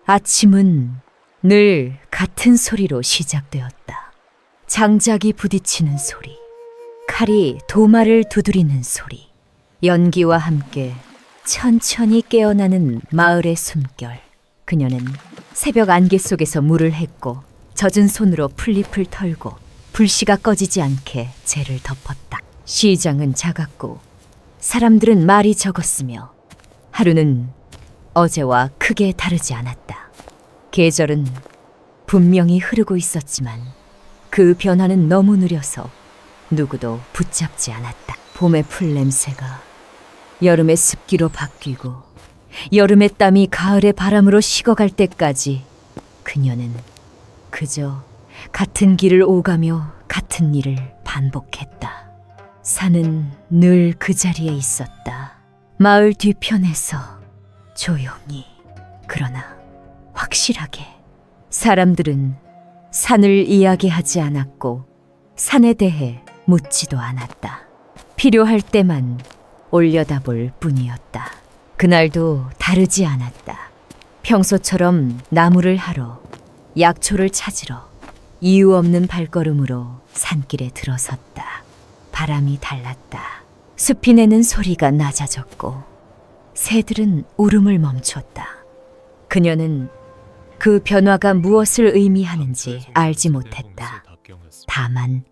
아침은 늘 같은 소리로 시작되었다. 장작이 부딪히는 소리, 칼이 도마를 두드리는 소리, 연기와 함께 천천히 깨어나는 마을의 숨결. 그녀는 새벽 안개 속에서 물을 헹고 젖은 손으로 풀잎을 털고 불씨가 꺼지지 않게 재를 덮었다. 시장은 작았고 사람들은 말이 적었으며 하루는 어제와 크게 다르지 않았다. 계절은 분명히 흐르고 있었지만 그 변화는 너무 느려서 누구도 붙잡지 않았다. 봄의 풀 냄새가 여름의 습기로 바뀌고 여름의 땀이 가을의 바람으로 식어갈 때까지 그녀는 그저 같은 길을 오가며 같은 일을 반복했다. 산은 늘 그 자리에 있었다. 마을 뒤편에서 조용히, 그러나 확실하게. 사람들은 산을 이야기하지 않았고 산에 대해 묻지도 않았다. 필요할 때만 올려다볼 뿐이었다. 그날도 다르지 않았다. 평소처럼 나무를 하러, 약초를 찾으러 이유 없는 발걸음으로 산길에 들어섰다. 바람이 달랐다. 숲이 내는 소리가 낮아졌고 새들은 울음을 멈췄다. 그녀는 그 변화가 무엇을 의미하는지 알지 못했다. 다만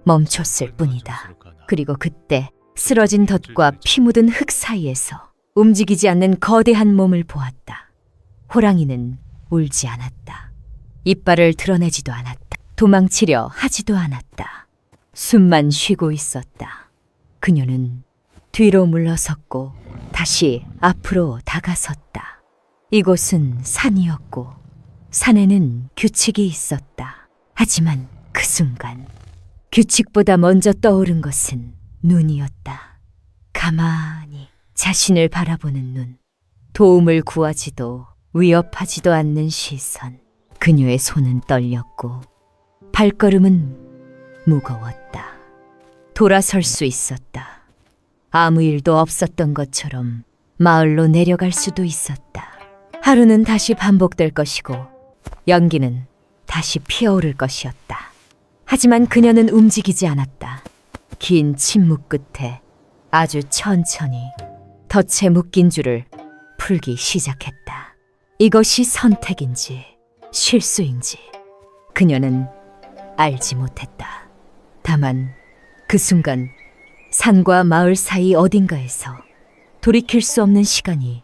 멈췄을 뿐이다. 그리고 그때 쓰러진 덫과 피 묻은 흙 사이에서 움직이지 않는 거대한 몸을 보았다. 호랑이는 울지 않았다. 이빨을 드러내지도 않았다. 도망치려 하지도 않았다. 숨만 쉬고 있었다. 그녀는 뒤로 물러섰고 다시 앞으로 다가섰다. 이곳은 산이었고 산에는 규칙이 있었다. 하지만 그 순간 규칙보다 먼저 떠오른 것은 눈이었다. 가만히 자신을 바라보는 눈. 도움을 구하지도 위협하지도 않는 시선. 그녀의 손은 떨렸고 발걸음은 무거웠다. 돌아설 수 있었다. 아무 일도 없었던 것처럼 마을로 내려갈 수도 있었다. 하루는 다시 반복될 것이고 연기는 다시 피어오를 것이었다. 하지만 그녀는 움직이지 않았다. 긴 침묵 끝에 아주 천천히 덫에 묶인 줄을 풀기 시작했다. 이것이 선택인지 실수인지 그녀는 알지 못했다. 다만 그 순간 산과 마을 사이 어딘가에서 돌이킬 수 없는 시간이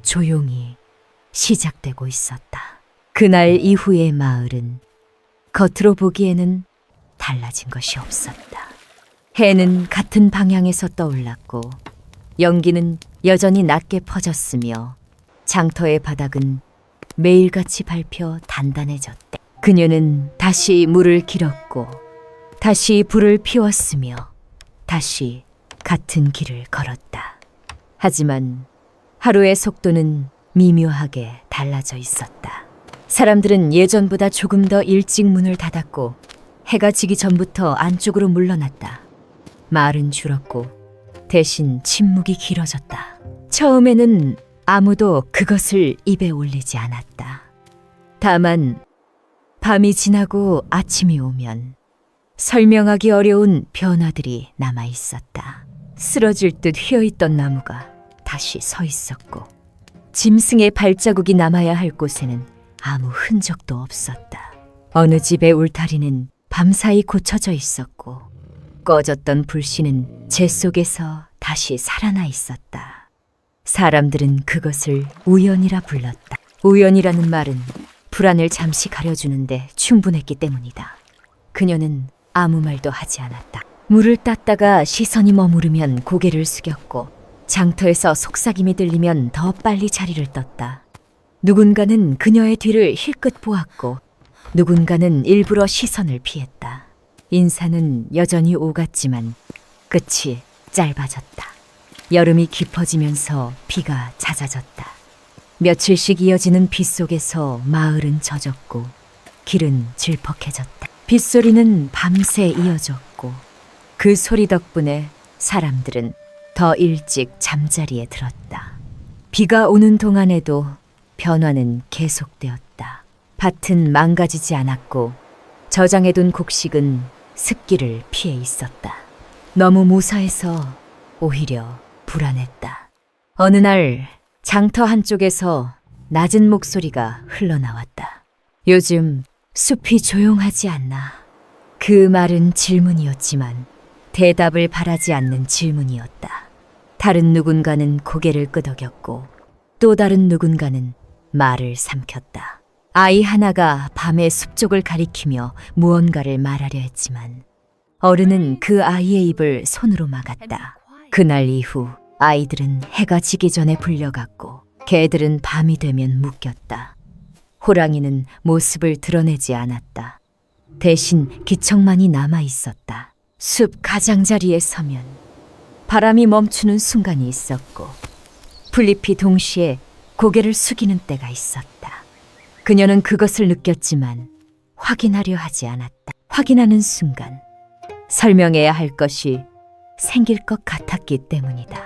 조용히 시작되고 있었다. 그날 이후의 마을은 겉으로 보기에는 달라진 것이 없었다. 해는 같은 방향에서 떠올랐고 연기는 여전히 낮게 퍼졌으며 장터의 바닥은 매일같이 밟혀 단단해졌다. 그녀는 다시 물을 길었고 다시 불을 피웠으며 다시 같은 길을 걸었다. 하지만 하루의 속도는 미묘하게 달라져 있었다. 사람들은 예전보다 조금 더 일찍 문을 닫았고 해가 지기 전부터 안쪽으로 물러났다. 말은 줄었고 대신 침묵이 길어졌다. 처음에는 아무도 그것을 입에 올리지 않았다. 다만 밤이 지나고 아침이 오면 설명하기 어려운 변화들이 남아 있었다. 쓰러질 듯 휘어있던 나무가 다시 서 있었고 짐승의 발자국이 남아야 할 곳에는 아무 흔적도 없었다. 어느 집의 울타리는 밤사이 고쳐져 있었고 꺼졌던 불씨는 재 속에서 다시 살아나 있었다. 사람들은 그것을 우연이라 불렀다. 우연이라는 말은 불안을 잠시 가려주는데 충분했기 때문이다. 그녀는 아무 말도 하지 않았다. 물을 땄다가 시선이 머무르면 고개를 숙였고 장터에서 속삭임이 들리면 더 빨리 자리를 떴다. 누군가는 그녀의 뒤를 힐끗 보았고 누군가는 일부러 시선을 피했다. 인사는 여전히 오갔지만 끝이 짧아졌다. 여름이 깊어지면서 비가 잦아졌다. 며칠씩 이어지는 비 속에서 마을은 젖었고 길은 질퍽해졌다. 빗소리는 밤새 이어졌고 그 소리 덕분에 사람들은 더 일찍 잠자리에 들었다. 비가 오는 동안에도 변화는 계속되었다. 밭은 망가지지 않았고 저장해둔 곡식은 습기를 피해 있었다. 너무 무사해서 오히려 불안했다. 어느 날 장터 한쪽에서 낮은 목소리가 흘러나왔다. 요즘 숲이 조용하지 않나. 그 말은 질문이었지만 대답을 바라지 않는 질문이었다. 다른 누군가는 고개를 끄덕였고 또 다른 누군가는 말을 삼켰다. 아이 하나가 밤에 숲쪽을 가리키며 무언가를 말하려 했지만 어른은 그 아이의 입을 손으로 막았다. 그날 이후 아이들은 해가 지기 전에 불려갔고 개들은 밤이 되면 묶였다. 호랑이는 모습을 드러내지 않았다. 대신 기척만이 남아 있었다. 숲 가장자리에 서면 바람이 멈추는 순간이 있었고 풀잎이 동시에 고개를 숙이는 때가 있었다. 그녀는 그것을 느꼈지만 확인하려 하지 않았다. 확인하는 순간 설명해야 할 것이 생길 것 같았기 때문이다.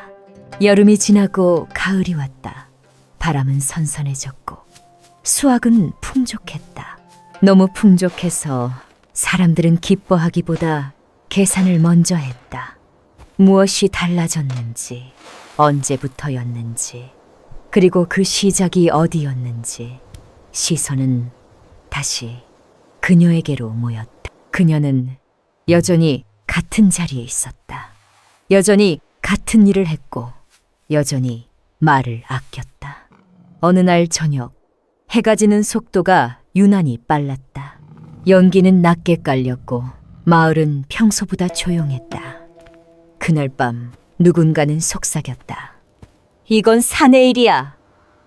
여름이 지나고 가을이 왔다. 바람은 선선해졌고 수확은 풍족했다. 너무 풍족해서 사람들은 기뻐하기보다 계산을 먼저 했다. 무엇이 달라졌는지, 언제부터였는지, 그리고 그 시작이 어디였는지 시선은 다시 그녀에게로 모였다. 그녀는 여전히 같은 자리에 있었다. 여전히 같은 일을 했고 여전히 말을 아꼈다. 어느 날 저녁 해가 지는 속도가 유난히 빨랐다. 연기는 낮게 깔렸고 마을은 평소보다 조용했다. 그날 밤 누군가는 속삭였다. 이건 산의 일이야.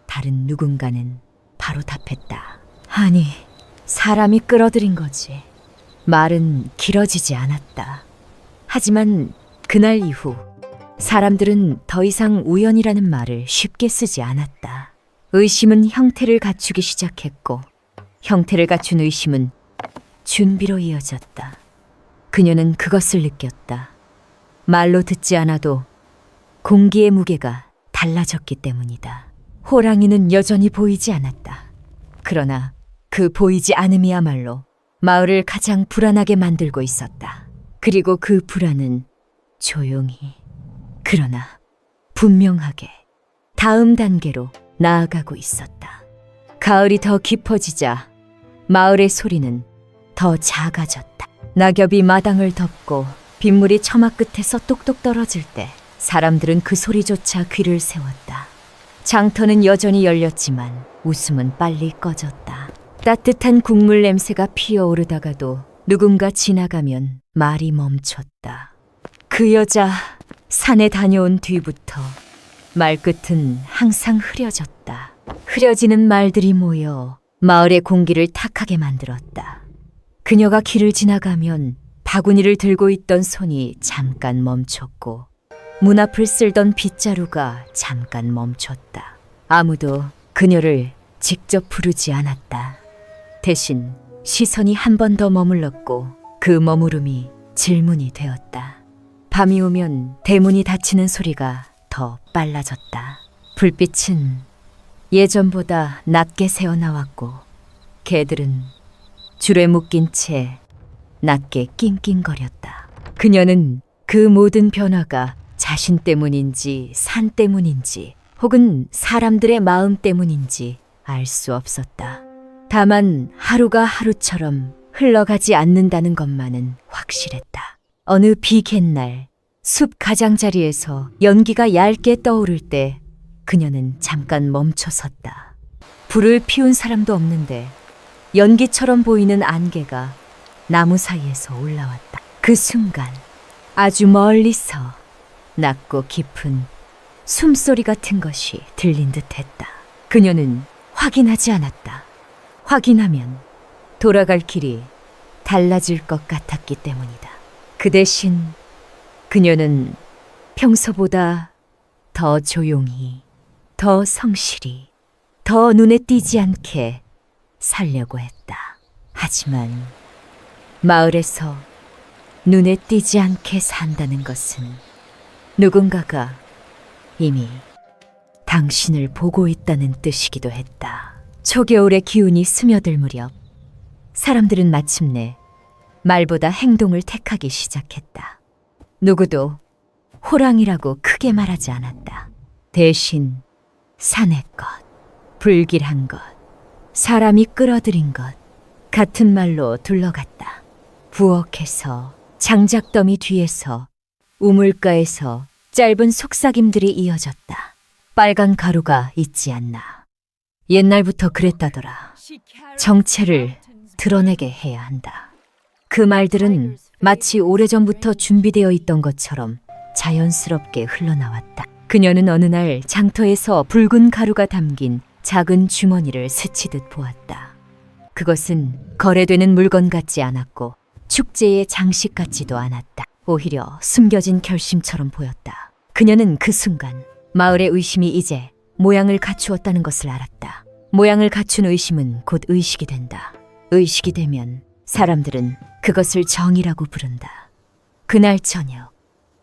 다른 누군가는 바로 답했다. 아니, 사람이 끌어들인 거지. 말은 길어지지 않았다. 하지만 그날 이후 사람들은 더 이상 우연이라는 말을 쉽게 쓰지 않았다. 의심은 형태를 갖추기 시작했고 형태를 갖춘 의심은 준비로 이어졌다. 그녀는 그것을 느꼈다. 말로 듣지 않아도 공기의 무게가 달라졌기 때문이다. 호랑이는 여전히 보이지 않았다. 그러나 그 보이지 않음이야말로 마을을 가장 불안하게 만들고 있었다. 그리고 그 불안은 조용히 그러나 분명하게 다음 단계로 나아가고 있었다. 가을이 더 깊어지자 마을의 소리는 더 작아졌다. 낙엽이 마당을 덮고 빗물이 처마 끝에서 똑똑 떨어질 때 사람들은 그 소리조차 귀를 세웠다. 장터는 여전히 열렸지만 웃음은 빨리 꺼졌다. 따뜻한 국물 냄새가 피어오르다가도 누군가 지나가면 말이 멈췄다. 그 여자 산에 다녀온 뒤부터 말끝은 항상 흐려졌다. 흐려지는 말들이 모여 마을의 공기를 탁하게 만들었다. 그녀가 길을 지나가면 바구니를 들고 있던 손이 잠깐 멈췄고 문 앞을 쓸던 빗자루가 잠깐 멈췄다. 아무도 그녀를 직접 부르지 않았다. 대신 시선이 한 번 더 머물렀고 그 머무름이 질문이 되었다. 밤이 오면 대문이 닫히는 소리가 더 빨라졌다. 불빛은 예전보다 낮게 새어나왔고 개들은 줄에 묶인 채 낮게 낑낑거렸다. 그녀는 그 모든 변화가 자신 때문인지 산 때문인지 혹은 사람들의 마음 때문인지 알 수 없었다. 다만 하루가 하루처럼 흘러가지 않는다는 것만은 확실했다. 어느 비갯날 숲 가장자리에서 연기가 얇게 떠오를 때 그녀는 잠깐 멈춰섰다. 불을 피운 사람도 없는데 연기처럼 보이는 안개가 나무 사이에서 올라왔다. 그 순간 아주 멀리서 낮고 깊은 숨소리 같은 것이 들린 듯했다. 그녀는 확인하지 않았다. 확인하면 돌아갈 길이 달라질 것 같았기 때문이다. 그 대신 그녀는 평소보다 더 조용히, 더 성실히, 더 눈에 띄지 않게 살려고 했다. 하지만 마을에서 눈에 띄지 않게 산다는 것은 누군가가 이미 당신을 보고 있다는 뜻이기도 했다. 초겨울의 기운이 스며들 무렵 사람들은 마침내 말보다 행동을 택하기 시작했다. 누구도 호랑이라고 크게 말하지 않았다. 대신 산의 것, 불길한 것, 사람이 끌어들인 것 같은 말로 둘러갔다. 부엌에서, 장작더미 뒤에서, 우물가에서 짧은 속삭임들이 이어졌다. 빨간 가루가 있지 않나. 옛날부터 그랬다더라. 정체를 드러내게 해야 한다. 그 말들은 마치 오래전부터 준비되어 있던 것처럼 자연스럽게 흘러나왔다. 그녀는 어느 날 장터에서 붉은 가루가 담긴 작은 주머니를 스치듯 보았다. 그것은 거래되는 물건 같지 않았고 축제의 장식 같지도 않았다. 오히려 숨겨진 결심처럼 보였다. 그녀는 그 순간 마을의 의심이 이제 모양을 갖추었다는 것을 알았다. 모양을 갖춘 의심은 곧 의식이 된다. 의식이 되면 사람들은 그것을 정이라고 부른다. 그날 저녁,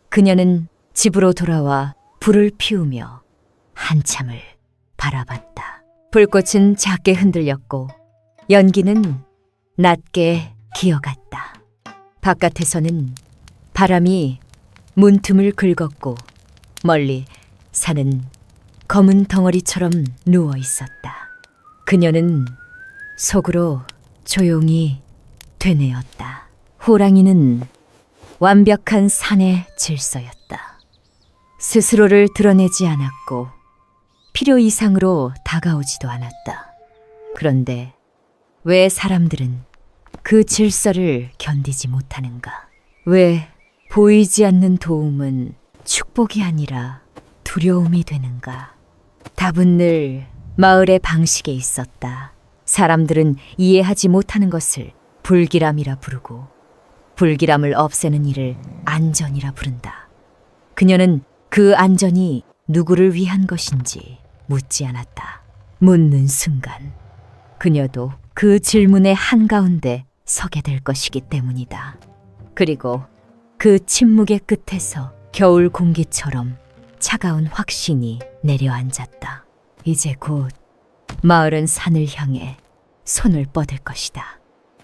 그녀는 집으로 돌아와 불을 피우며 한참을 바라봤다. 불꽃은 작게 흔들렸고 연기는 낮게 기어갔다. 바깥에서는 바람이 문틈을 긁었고 멀리 산은 검은 덩어리처럼 누워 있었다. 그녀는 속으로 조용히 되뇌었다. 호랑이는 완벽한 산의 질서였다. 스스로를 드러내지 않았고 필요 이상으로 다가오지도 않았다. 그런데 왜 사람들은 그 질서를 견디지 못하는가? 왜 보이지 않는 도움은 축복이 아니라 두려움이 되는가? 답은 늘 마을의 방식에 있었다. 사람들은 이해하지 못하는 것을 불길함이라 부르고 불길함을 없애는 일을 안전이라 부른다. 그녀는 그 안전이 누구를 위한 것인지 묻지 않았다. 묻는 순간 그녀도 그 질문의 한가운데 서게 될 것이기 때문이다. 그리고 그 침묵의 끝에서 겨울 공기처럼 차가운 확신이 내려앉았다. 이제 곧 마을은 산을 향해 손을 뻗을 것이다.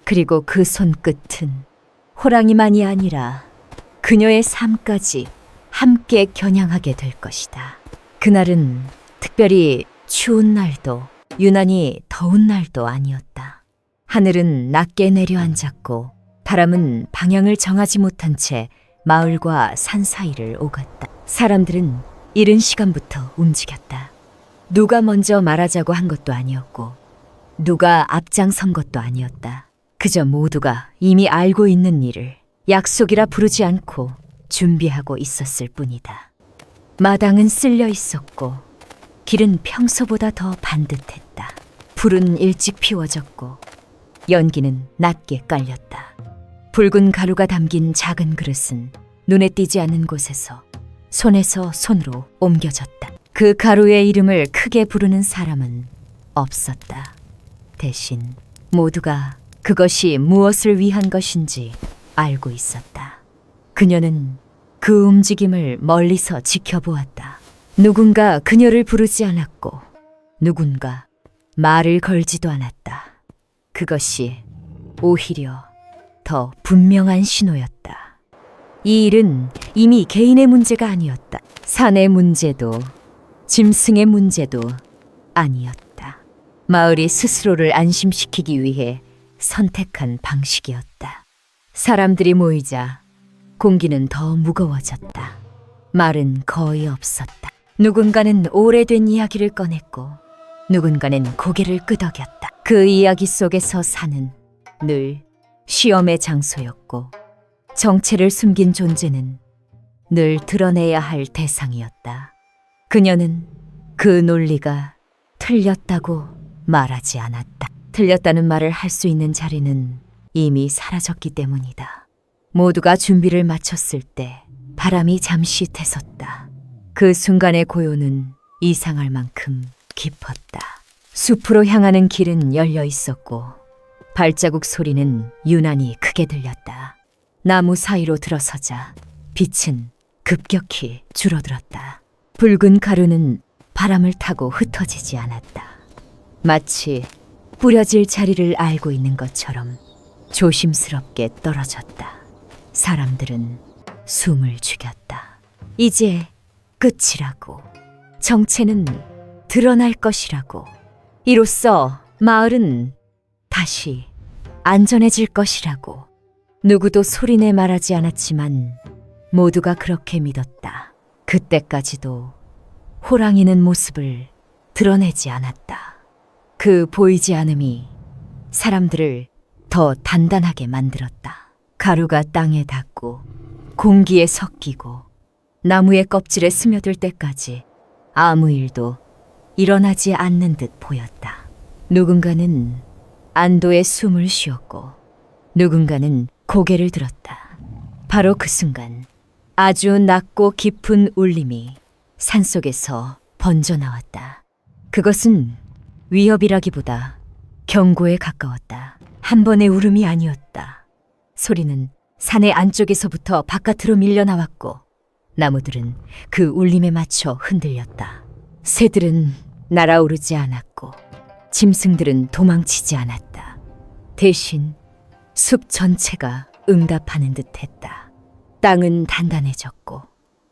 그리고 그 손끝은 호랑이만이 아니라 그녀의 삶까지 함께 겨냥하게 될 것이다. 그날은 특별히 추운 날도 유난히 더운 날도 아니었다. 하늘은 낮게 내려앉았고 바람은 방향을 정하지 못한 채 마을과 산 사이를 오갔다. 사람들은 이른 시간부터 움직였다. 누가 먼저 말하자고 한 것도 아니었고 누가 앞장선 것도 아니었다. 그저 모두가 이미 알고 있는 일을 약속이라 부르지 않고 준비하고 있었을 뿐이다. 마당은 쓸려 있었고 길은 평소보다 더 반듯했다. 불은 일찍 피워졌고 연기는 낮게 깔렸다. 붉은 가루가 담긴 작은 그릇은 눈에 띄지 않는 곳에서 손에서 손으로 옮겨졌다. 그 가루의 이름을 크게 부르는 사람은 없었다. 대신 모두가 그것이 무엇을 위한 것인지 알고 있었다. 그녀는 그 움직임을 멀리서 지켜보았다. 누군가 그녀를 부르지 않았고 누군가 말을 걸지도 않았다. 그것이 오히려 더 분명한 신호였다. 이 일은 이미 개인의 문제가 아니었다. 산의 문제도 짐승의 문제도 아니었다. 마을이 스스로를 안심시키기 위해 선택한 방식이었다. 사람들이 모이자 공기는 더 무거워졌다. 말은 거의 없었다. 누군가는 오래된 이야기를 꺼냈고 누군가는 고개를 끄덕였다. 그 이야기 속에서 산은 늘 시험의 장소였고 정체를 숨긴 존재는 늘 드러내야 할 대상이었다. 그녀는 그 논리가 틀렸다고 말하지 않았다. 틀렸다는 말을 할 수 있는 자리는 이미 사라졌기 때문이다. 모두가 준비를 마쳤을 때 바람이 잠시 태섰다. 그 순간의 고요는 이상할 만큼 깊었다. 숲으로 향하는 길은 열려 있었고 발자국 소리는 유난히 크게 들렸다. 나무 사이로 들어서자 빛은 급격히 줄어들었다. 붉은 가루는 바람을 타고 흩어지지 않았다. 마치 뿌려질 자리를 알고 있는 것처럼 조심스럽게 떨어졌다. 사람들은 숨을 죽였다. 이제 끝이라고. 정체는 드러날 것이라고. 이로써 마을은 다시 안전해질 것이라고. 누구도 소리내 말하지 않았지만 모두가 그렇게 믿었다. 그때까지도 호랑이는 모습을 드러내지 않았다. 그 보이지 않음이 사람들을 더 단단하게 만들었다. 가루가 땅에 닿고 공기에 섞이고 나무의 껍질에 스며들 때까지 아무 일도 일어나지 않는 듯 보였다. 누군가는 안도의 숨을 쉬었고 누군가는 고개를 들었다. 바로 그 순간 아주 낮고 깊은 울림이 산속에서 번져나왔다. 그것은 위협이라기보다 경고에 가까웠다. 한 번의 울음이 아니었다. 소리는 산의 안쪽에서부터 바깥으로 밀려나왔고 나무들은 그 울림에 맞춰 흔들렸다. 새들은 날아오르지 않았고 짐승들은 도망치지 않았다. 대신 숲 전체가 응답하는 듯했다. 땅은 단단해졌고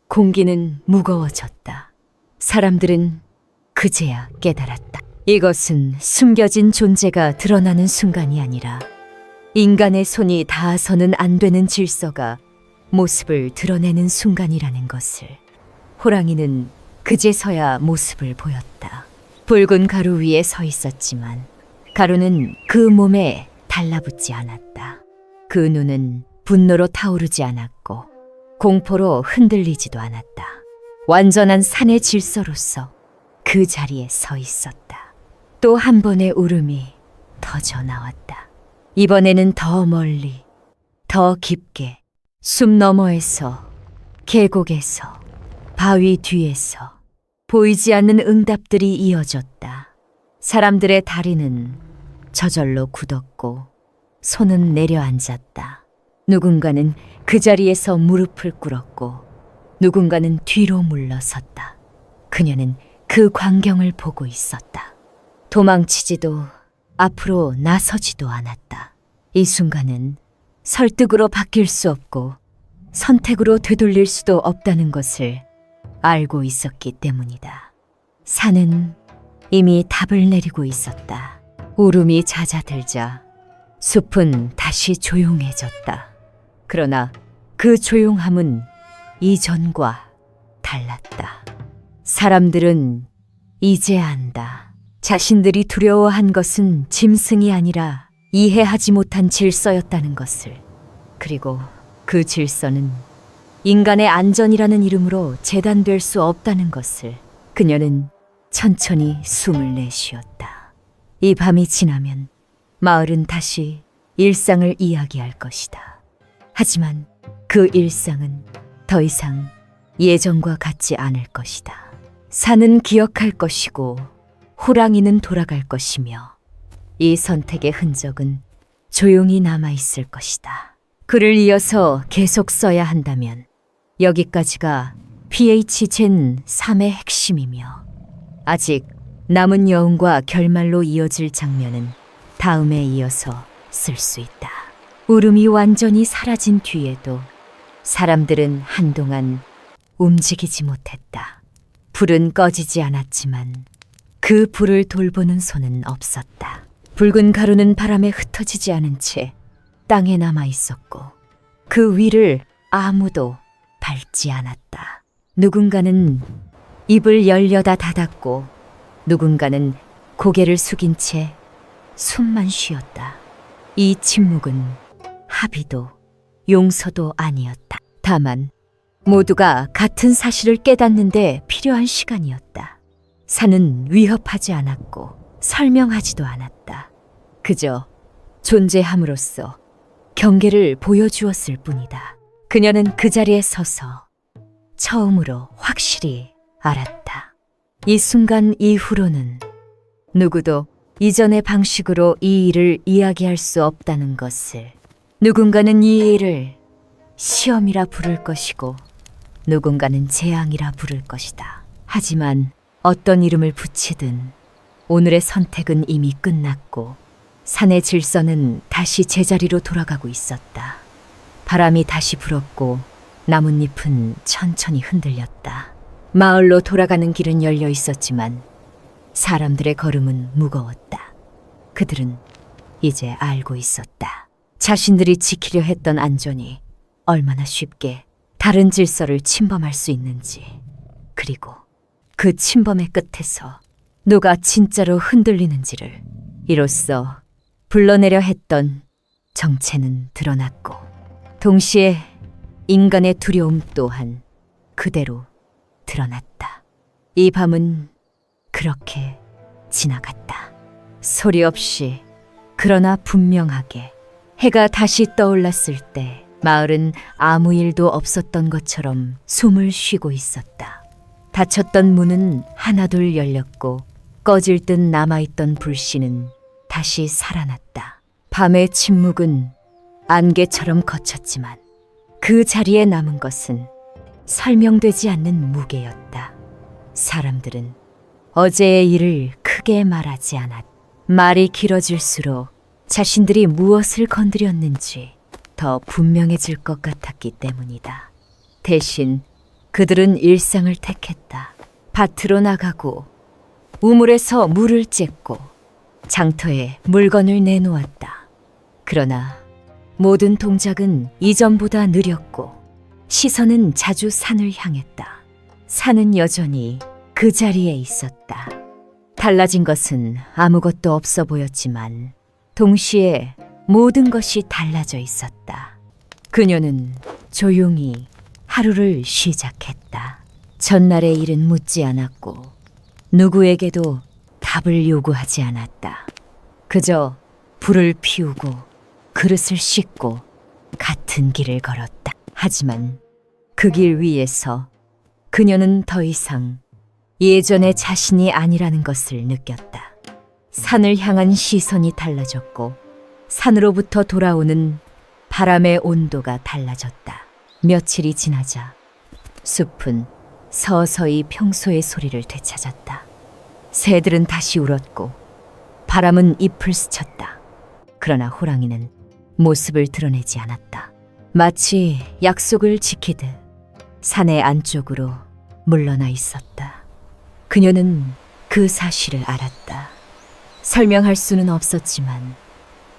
공기는 무거워졌다. 사람들은 그제야 깨달았다. 이것은 숨겨진 존재가 드러나는 순간이 아니라 인간의 손이 닿아서는 안 되는 질서가 모습을 드러내는 순간이라는 것을. 호랑이는 그제서야 모습을 보였다. 붉은 가루 위에 서 있었지만 가루는 그 몸에 달라붙지 않았다. 그 눈은 분노로 타오르지 않았고 공포로 흔들리지도 않았다. 완전한 산의 질서로서 그 자리에 서 있었다. 또 한 번의 울음이 터져 나왔다. 이번에는 더 멀리, 더 깊게, 숲 너머에서, 계곡에서, 바위 뒤에서 보이지 않는 응답들이 이어졌다. 사람들의 다리는 저절로 굳었고 손은 내려앉았다. 누군가는 그 자리에서 무릎을 꿇었고 누군가는 뒤로 물러섰다. 그녀는 그 광경을 보고 있었다. 도망치지도 앞으로 나서지도 않았다. 이 순간은 설득으로 바뀔 수 없고 선택으로 되돌릴 수도 없다는 것을 알고 있었기 때문이다. 산은 이미 답을 내리고 있었다. 울음이 잦아들자 숲은 다시 조용해졌다. 그러나 그 조용함은 이전과 달랐다. 사람들은 이제 안다. 자신들이 두려워한 것은 짐승이 아니라 이해하지 못한 질서였다는 것을. 그리고 그 질서는 인간의 안전이라는 이름으로 재단될 수 없다는 것을. 그녀는 천천히 숨을 내쉬었다. 이 밤이 지나면 마을은 다시 일상을 이야기할 것이다. 하지만 그 일상은 더 이상 예전과 같지 않을 것이다. 산은 기억할 것이고 호랑이는 돌아갈 것이며 이 선택의 흔적은 조용히 남아있을 것이다. 글을 이어서 계속 써야 한다면 여기까지가 PH-Gen 3의 핵심이며 아직 남은 여운과 결말로 이어질 장면은 다음에 이어서 쓸 수 있다. 울음이 완전히 사라진 뒤에도 사람들은 한동안 움직이지 못했다. 불은 꺼지지 않았지만 그 불을 돌보는 손은 없었다. 붉은 가루는 바람에 흩어지지 않은 채 땅에 남아 있었고 그 위를 아무도 밟지 않았다. 누군가는 입을 열려다 닫았고 누군가는 고개를 숙인 채 숨만 쉬었다. 이 침묵은 합의도 용서도 아니었다. 다만 모두가 같은 사실을 깨닫는데 필요한 시간이었다. 산은 위협하지 않았고 설명하지도 않았다. 그저 존재함으로써 경계를 보여주었을 뿐이다. 그녀는 그 자리에 서서 처음으로 확실히 알았다. 이 순간 이후로는 누구도 이전의 방식으로 이 일을 이야기할 수 없다는 것을. 누군가는 이 일을 시험이라 부를 것이고 누군가는 재앙이라 부를 것이다. 하지만 어떤 이름을 붙이든 오늘의 선택은 이미 끝났고 산의 질서는 다시 제자리로 돌아가고 있었다. 바람이 다시 불었고 나뭇잎은 천천히 흔들렸다. 마을로 돌아가는 길은 열려 있었지만 사람들의 걸음은 무거웠다. 그들은 이제 알고 있었다. 자신들이 지키려 했던 안전이 얼마나 쉽게 다른 질서를 침범할 수 있는지, 그리고 그 침범의 끝에서 누가 진짜로 흔들리는지를 이로써 불러내려 했던 정체는 드러났고, 동시에 인간의 두려움 또한 그대로 드러났다. 이 밤은 그렇게 지나갔다. 소리 없이, 그러나 분명하게 해가 다시 떠올랐을 때 마을은 아무 일도 없었던 것처럼 숨을 쉬고 있었다. 닫혔던 문은 하나둘 열렸고 꺼질 듯 남아있던 불씨는 다시 살아났다. 밤의 침묵은 안개처럼 걷혔지만 그 자리에 남은 것은 설명되지 않는 무게였다. 사람들은 어제의 일을 크게 말하지 않았다. 말이 길어질수록 자신들이 무엇을 건드렸는지 더 분명해질 것 같았기 때문이다. 대신 그들은 일상을 택했다. 밭으로 나가고 우물에서 물을 쬐고 장터에 물건을 내놓았다. 그러나 모든 동작은 이전보다 느렸고 시선은 자주 산을 향했다. 산은 여전히 그 자리에 있었다. 달라진 것은 아무것도 없어 보였지만 동시에 모든 것이 달라져 있었다. 그녀는 조용히 하루를 시작했다. 전날의 일은 묻지 않았고 누구에게도 답을 요구하지 않았다. 그저 불을 피우고 그릇을 씻고 같은 길을 걸었다. 하지만 그 길 위에서 그녀는 더 이상 예전의 자신이 아니라는 것을 느꼈다. 산을 향한 시선이 달라졌고 산으로부터 돌아오는 바람의 온도가 달라졌다. 며칠이 지나자 숲은 서서히 평소의 소리를 되찾았다. 새들은 다시 울었고 바람은 잎을 스쳤다. 그러나 호랑이는 모습을 드러내지 않았다. 마치 약속을 지키듯 산의 안쪽으로 물러나 있었다. 그녀는 그 사실을 알았다. 설명할 수는 없었지만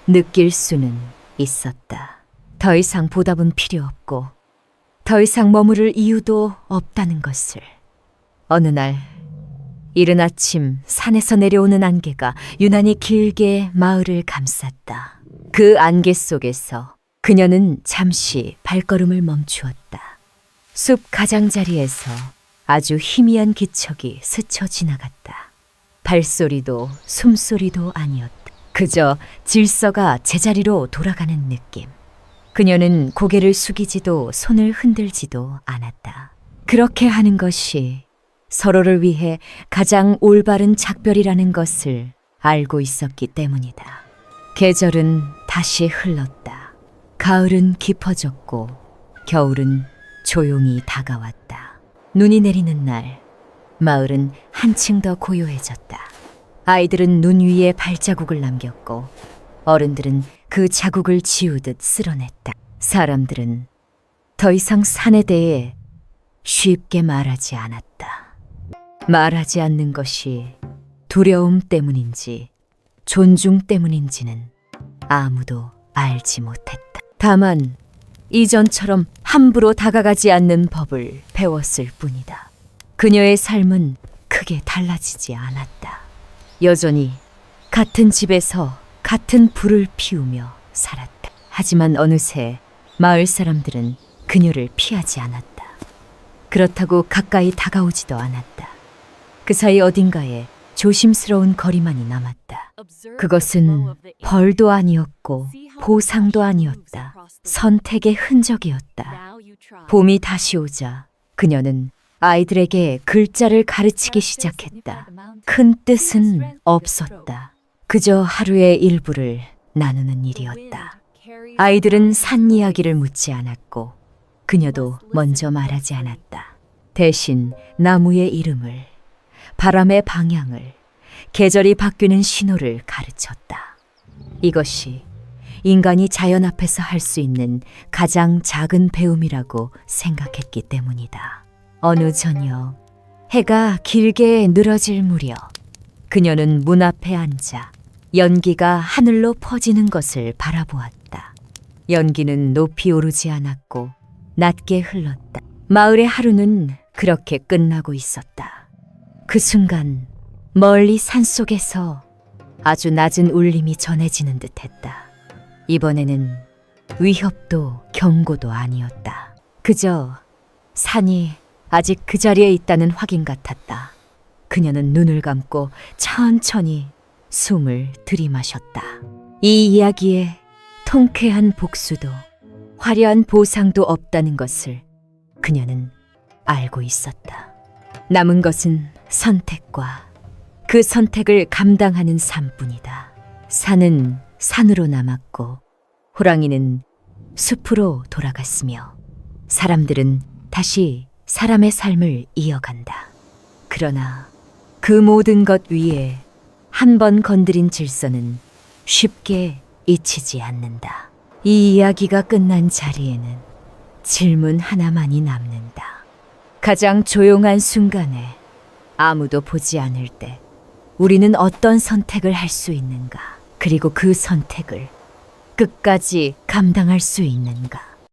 느낄 수는 있었다. 더 이상 보답은 필요 없고 더 이상 머무를 이유도 없다는 것을. 어느 날 이른 아침 산에서 내려오는 안개가 유난히 길게 마을을 감쌌다. 그 안개 속에서 그녀는 잠시 발걸음을 멈추었다. 숲 가장자리에서 아주 희미한 기척이 스쳐 지나갔다. 발소리도 숨소리도 아니었다. 그저 질서가 제자리로 돌아가는 느낌. 그녀는 고개를 숙이지도 손을 흔들지도 않았다. 그렇게 하는 것이 서로를 위해 가장 올바른 작별이라는 것을 알고 있었기 때문이다. 계절은 다시 흘렀다. 가을은 깊어졌고 겨울은 조용히 다가왔다. 눈이 내리는 날, 마을은 한층 더 고요해졌다. 아이들은 눈 위에 발자국을 남겼고 어른들은 그 자국을 지우듯 쓸어냈다. 사람들은 더 이상 산에 대해 쉽게 말하지 않았다. 말하지 않는 것이 두려움 때문인지 존중 때문인지는 아무도 알지 못했다. 다만 이전처럼 함부로 다가가지 않는 법을 배웠을 뿐이다. 그녀의 삶은 크게 달라지지 않았다. 여전히 같은 집에서 같은 불을 피우며 살았다. 하지만 어느새 마을 사람들은 그녀를 피하지 않았다. 그렇다고 가까이 다가오지도 않았다. 그 사이 어딘가에 조심스러운 거리만이 남았다. 그것은 벌도 아니었고 보상도 아니었다. 선택의 흔적이었다. 봄이 다시 오자 그녀는 아이들에게 글자를 가르치기 시작했다. 큰 뜻은 없었다. 그저 하루의 일부를 나누는 일이었다. 아이들은 산 이야기를 묻지 않았고 그녀도 먼저 말하지 않았다. 대신 나무의 이름을, 바람의 방향을, 계절이 바뀌는 신호를 가르쳤다. 이것이 인간이 자연 앞에서 할 수 있는 가장 작은 배움이라고 생각했기 때문이다. 어느 저녁, 해가 길게 늘어질 무렵, 그녀는 문 앞에 앉아 연기가 하늘로 퍼지는 것을 바라보았다. 연기는 높이 오르지 않았고 낮게 흘렀다. 마을의 하루는 그렇게 끝나고 있었다. 그 순간 멀리 산속에서 아주 낮은 울림이 전해지는 듯했다. 이번에는 위협도 경고도 아니었다. 그저 산이 아직 그 자리에 있다는 확인 같았다. 그녀는 눈을 감고 천천히 숨을 들이마셨다. 이 이야기에 통쾌한 복수도 화려한 보상도 없다는 것을 그녀는 알고 있었다. 남은 것은 선택과 그 선택을 감당하는 삶뿐이다. 산은 산으로 남았고 호랑이는 숲으로 돌아갔으며 사람들은 다시 사람의 삶을 이어간다. 그러나 그 모든 것 위에 한 번 건드린 질서는 쉽게 잊히지 않는다. 이 이야기가 끝난 자리에는 질문 하나만이 남는다. 가장 조용한 순간에 아무도 보지 않을 때 우리는 어떤 선택을 할 수 있는가? 그리고 그 선택을 끝까지 감당할 수 있는가?